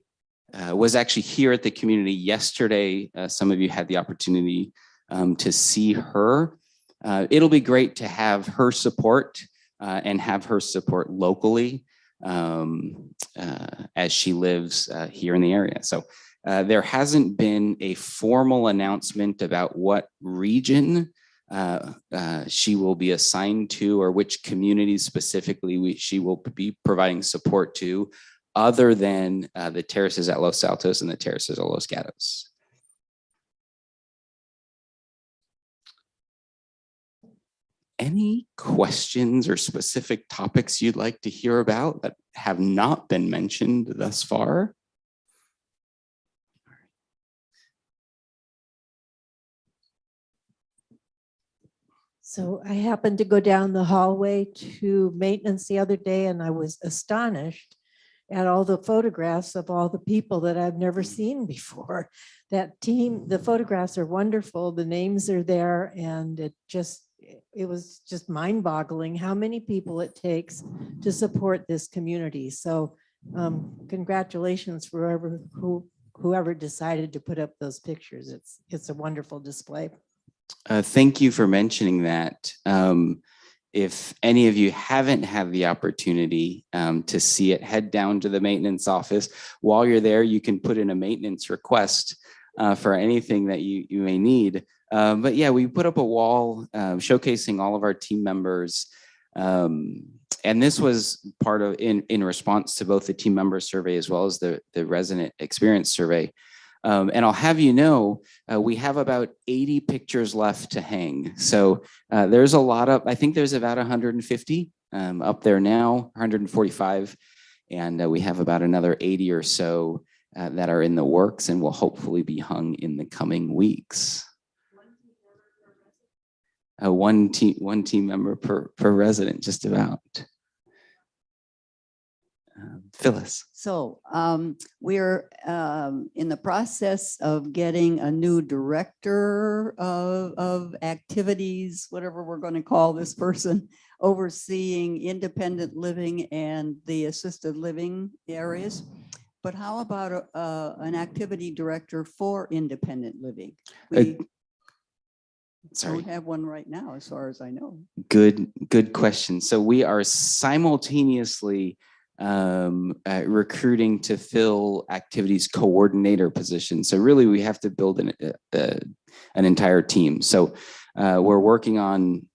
was actually here at the community yesterday. Some of you had the opportunity to see her. It'll be great to have her support and have her support locally as she lives here in the area. So there hasn't been a formal announcement about what region she will be assigned to or which communities specifically she will be providing support to, other than the Terraces at Los Altos and the Terraces at Los Gatos. Any questions or specific topics you'd like to hear about that have not been mentioned thus far? So I happened to go down the hallway to maintenance the other day, and I was astonished at all the photographs of all the people that I've never seen before. That team, the photographs are wonderful. The names are there, and it was just mind-boggling how many people it takes to support this community. So congratulations for whoever decided to put up those pictures. It's a wonderful display. Thank you for mentioning that. If any of you haven't had the opportunity to see it, head down to the maintenance office. While you're there, you can put in a maintenance request for anything that you may need. But yeah, we put up a wall showcasing all of our team members. And this was part of in response to both the team member survey as well as the resident experience survey. And I'll have you know, we have about 80 pictures left to hang. So there's a lot of, I think there's about 150 up there now, 145. And we have about another 80 or so that are in the works and will hopefully be hung in the coming weeks. One team member per resident, just about. Phyllis. So we're in the process of getting a new director of activities, whatever we're going to call this person, overseeing independent living and the assisted living areas. But how about an activity director for independent living? We don't have one right now, as far as I know. Good question. So we are simultaneously recruiting to fill activities coordinator position. So really we have to build an entire team. So we're working on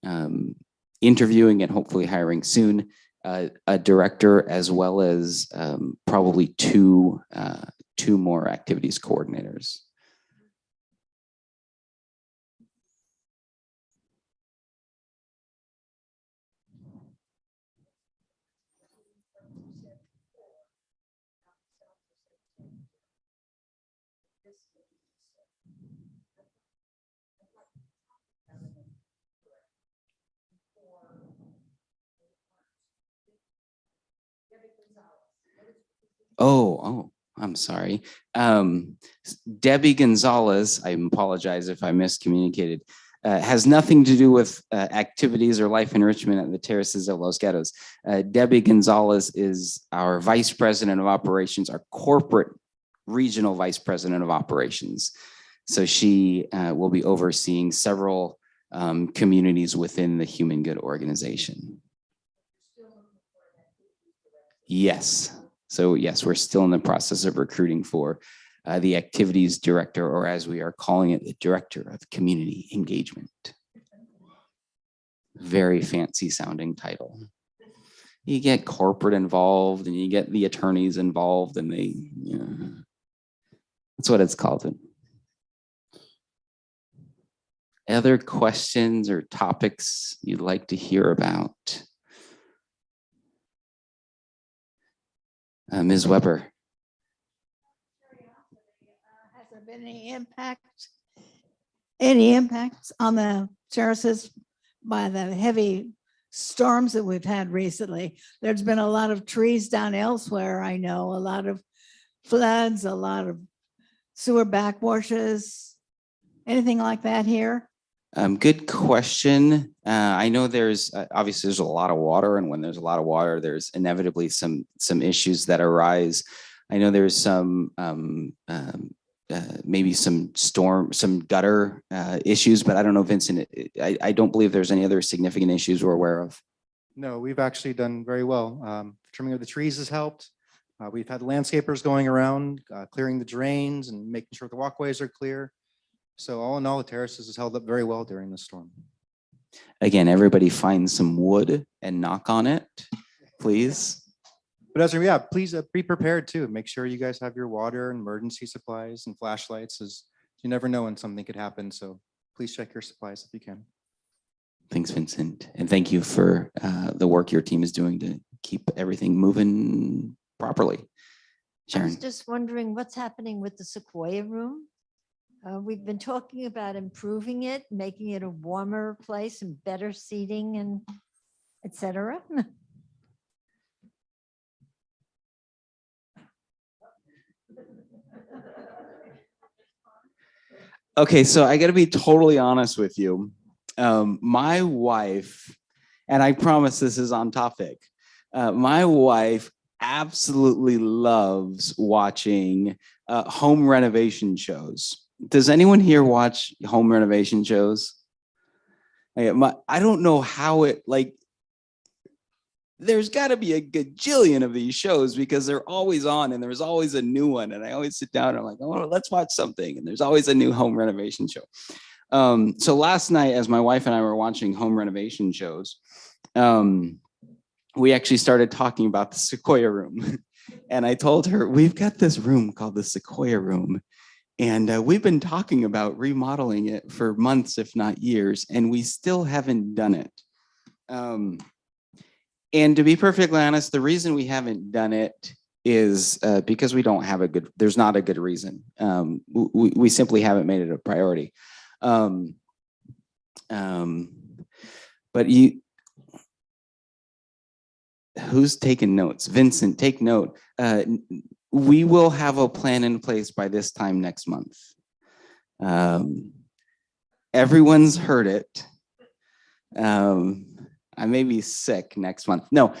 interviewing and hopefully hiring soon a director, as well as probably two more activities coordinators. Oh, I'm sorry. Debbie Gonzalez, I apologize if I miscommunicated. has nothing to do with activities or life enrichment at the Terraces of Los Gatos. Debbie Gonzalez is our Vice President of Operations, our corporate regional Vice President of Operations. So she will be overseeing several communities within the Human Good organization. Yes. So yes, we're still in the process of recruiting for the activities director, or as we are calling it, the director of community engagement. Very fancy sounding title. You get corporate involved and you get the attorneys involved, and they, you know, that's what it's called. Other questions or topics you'd like to hear about? Ms. Weber. Has there been any impacts on the terraces by the heavy storms that we've had recently? There's been a lot of trees down elsewhere. I know a lot of floods, a lot of sewer backwashes, anything like that here? Good question. I know there's obviously there's a lot of water, and when there's a lot of water, there's inevitably some issues that arise. I know there's some maybe some gutter issues, but I don't know, Vincent. I don't believe there's any other significant issues we're aware of. No, we've actually done very well. Trimming of the trees has helped. We've had landscapers going around, clearing the drains and making sure the walkways are clear. So all in all, the terraces has held up very well during the storm. Again, everybody find some wood and knock on it, please. But as yeah, please be prepared too. Make sure you guys have your water and emergency supplies and flashlights, as you never know when something could happen. So please check your supplies if you can. Thanks, Vincent. And thank you for the work your team is doing to keep everything moving properly. I Sharon. was just wondering what's happening with the Sequoia room. We've been talking about improving it, making it a warmer place and better seating and et cetera. Okay, so I got to be totally honest with you. My wife, and I promise this is on topic, my wife absolutely loves watching home renovation shows. Does anyone here watch home renovation shows? I don't know how it, like, there's got to be a gajillion of these shows because they're always on and there's always a new one. And I always sit down and I'm like, oh, let's watch something. And there's always a new home renovation show. So last night, as my wife and I were watching home renovation shows, we actually started talking about the Sequoia room. And I told her, we've got this room called the Sequoia room. And we've been talking about remodeling it for months, if not years, and we still haven't done it. And to be perfectly honest, the reason we haven't done it is because we don't have there's not a good reason. We simply haven't made it a priority. But who's taking notes? Vincent, take note. We will have a plan in place by this time next month. Everyone's heard it. I may be sick next month. No,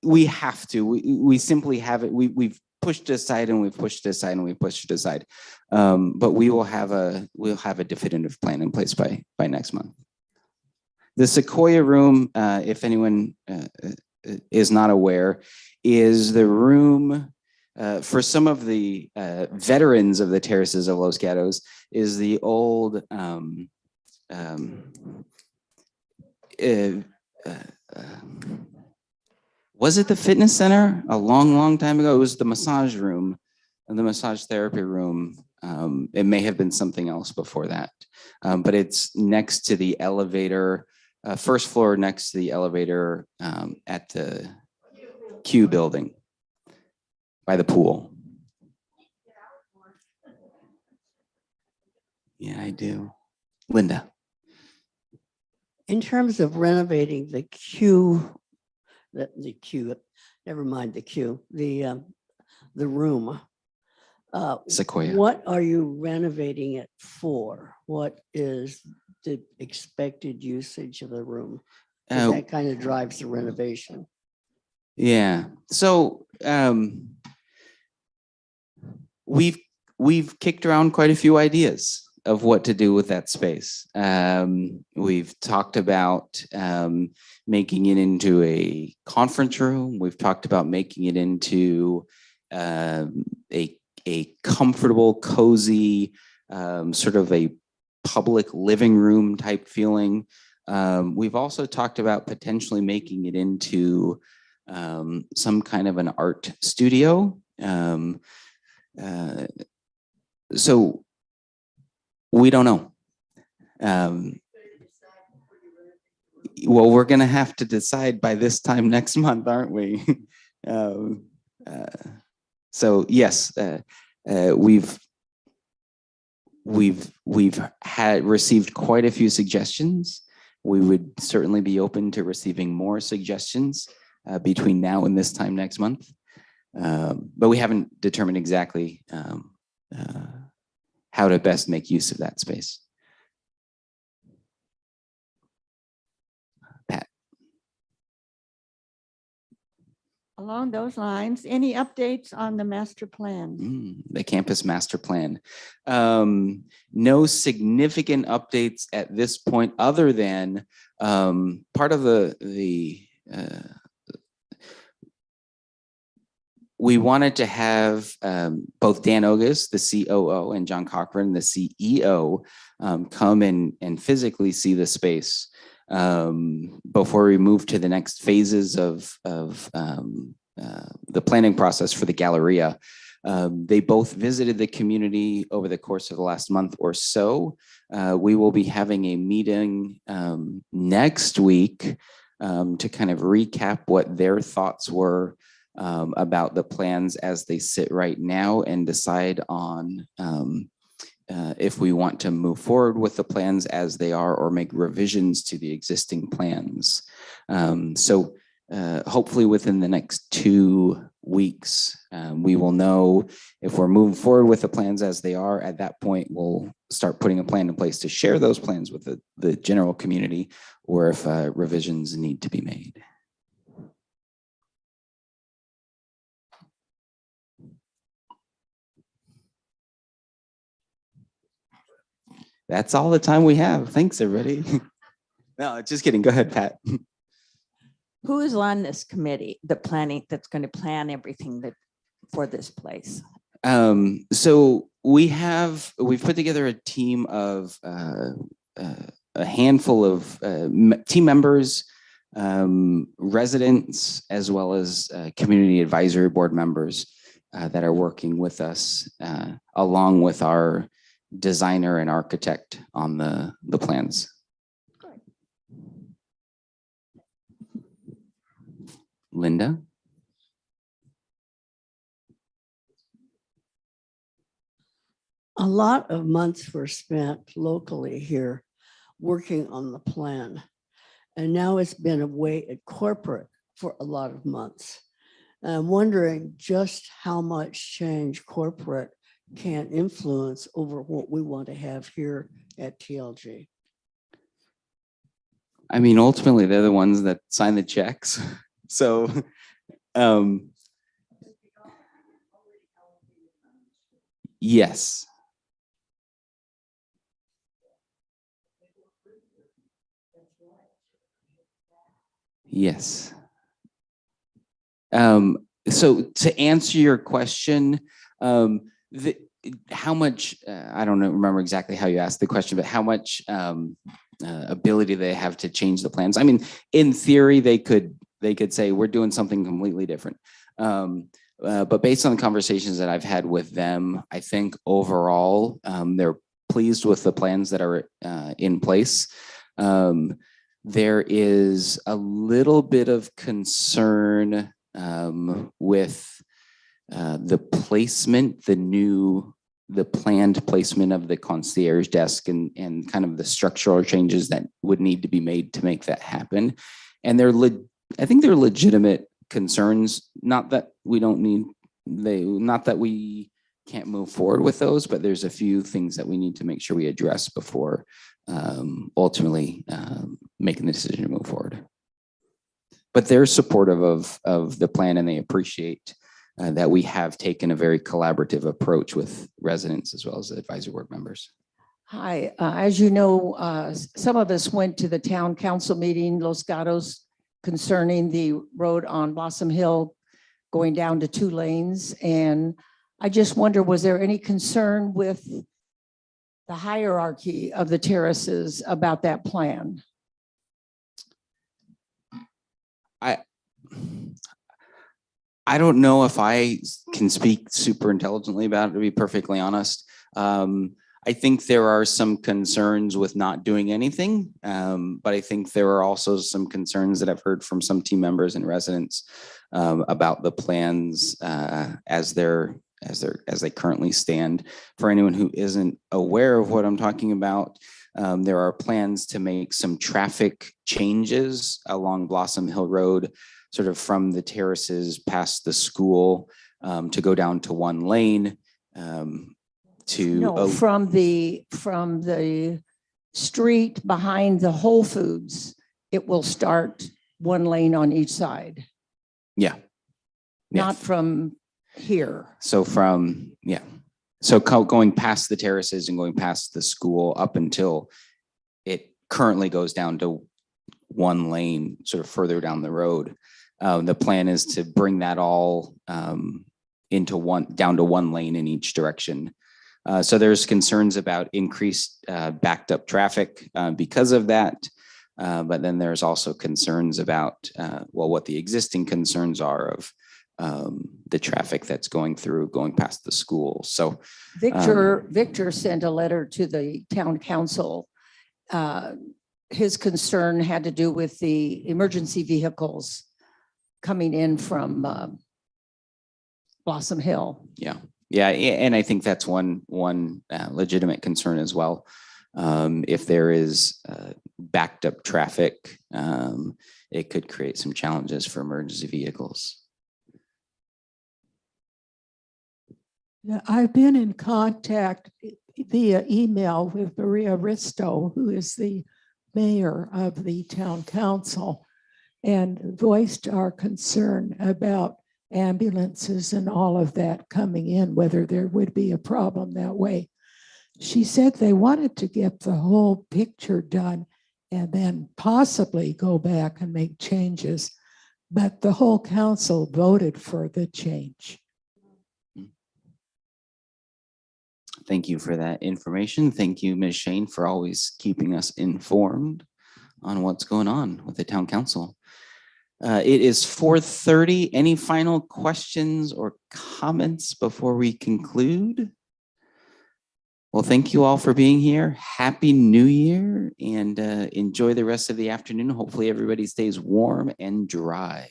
we have to. We simply have it. We've pushed aside and we've pushed aside and we've pushed it aside. But we'll have a definitive plan in place by next month. The Sequoia room, if anyone is not aware, is the room for some of the veterans of the Terraces of Los Gatos, is the old was it the fitness center a long time ago? It was the massage room and the massage therapy room. It may have been something else before that, but it's next to the elevator, first floor next to the elevator at the Q building by the pool. Yeah, I do. Linda. In terms of renovating the queue, never mind the queue, the room. Sequoia. What are you renovating it for? What is the expected usage of the room? Uh, 'Cause that kind of drives the renovation. Yeah, so we've kicked around quite a few ideas of what to do with that space. We've talked about making it into a conference room. We've talked about making it into a comfortable, cozy, sort of a public living room type feeling. We've also talked about potentially making it into some kind of an art studio. So we don't know. Well, we're going to have to decide by this time next month, aren't we? So yes, we've received quite a few suggestions. We would certainly be open to receiving more suggestions between now and this time next month. But we haven't determined exactly how to best make use of that space. Pat. Along those lines, any updates on the master plan? The campus master plan. No significant updates at this point, other than part of we wanted to have both Dan Ogus, the COO, and John Cochran, the CEO, come and physically see the space before we move to the next phases of the planning process for the Galleria. They both visited the community over the course of the last month or so. We will be having a meeting next week to kind of recap what their thoughts were about the plans as they sit right now and decide on if we want to move forward with the plans as they are or make revisions to the existing plans. So hopefully within the next 2 weeks, we will know if we're moving forward with the plans as they are. At that point, we'll start putting a plan in place to share those plans with the general community, or if revisions need to be made. That's all the time we have. Thanks, everybody. No, just kidding. Go ahead, Pat. Who is on this committee, the planning, that's going to plan everything for this place? So we've put together a team of a handful of team members, residents, as well as community advisory board members that are working with us, along with our designer and architect on the plans. Linda? A lot of months were spent locally here working on the plan. And now it's been away at corporate for a lot of months. And I'm wondering just how much change corporate can influence over what we want to have here at TLG. I mean, ultimately, they're the ones that sign the checks. So, yes. Yes. So to answer your question, how much, I don't remember exactly how you asked the question, but how much ability they have to change the plans? I mean, in theory, they could say, we're doing something completely different. But based on the conversations that I've had with them, I think overall, they're pleased with the plans that are in place. There is a little bit of concern with the placement, the planned placement of the concierge desk and kind of the structural changes that would need to be made to make that happen. And I think they're legitimate concerns, not that we can't move forward with those, but there's a few things that we need to make sure we address before ultimately making the decision to move forward. But they're supportive of the plan, and they appreciate that we have taken a very collaborative approach with residents as well as the advisory board members. Hi, as you know, some of us went to the town council meeting, Los Gatos, concerning the road on Blossom Hill going down to 2 lanes. And I just wonder, was there any concern with the hierarchy of the terraces about that plan? I don't know if I can speak super intelligently about it, to be perfectly honest. I think there are some concerns with not doing anything, but I think there are also some concerns that I've heard from some team members and residents about the plans as they currently stand. For anyone who isn't aware of what I'm talking about, there are plans to make some traffic changes along Blossom Hill Road, sort of from the terraces past the school to go down to 1 lane. No, from the street behind the Whole Foods, it will start 1 lane on each side. Yeah. Not from here. So so going past the terraces and going past the school up until it currently goes down to 1 lane, sort of further down the road. The plan is to bring that all down to 1 lane in each direction. So there's concerns about increased backed up traffic because of that. But then there's also concerns about, what the existing concerns are of the traffic that's going past the school. So Victor sent a letter to the town council. His concern had to do with the emergency vehicles coming in from Blossom Hill. Yeah, and I think that's one legitimate concern as well. If there is backed up traffic, it could create some challenges for emergency vehicles. Yeah, I've been in contact via email with Maria Risto, who is the mayor of the town council, and voiced our concern about ambulances and all of that coming in, whether there would be a problem that way. She said they wanted to get the whole picture done and then possibly go back and make changes, but the whole council voted for the change. Thank you for that information. Thank you, Ms. Shane, for always keeping us informed on what's going on with the town council. It is 4:30. Any final questions or comments before we conclude? Well, thank you all for being here. Happy New Year, and enjoy the rest of the afternoon. Hopefully everybody stays warm and dry.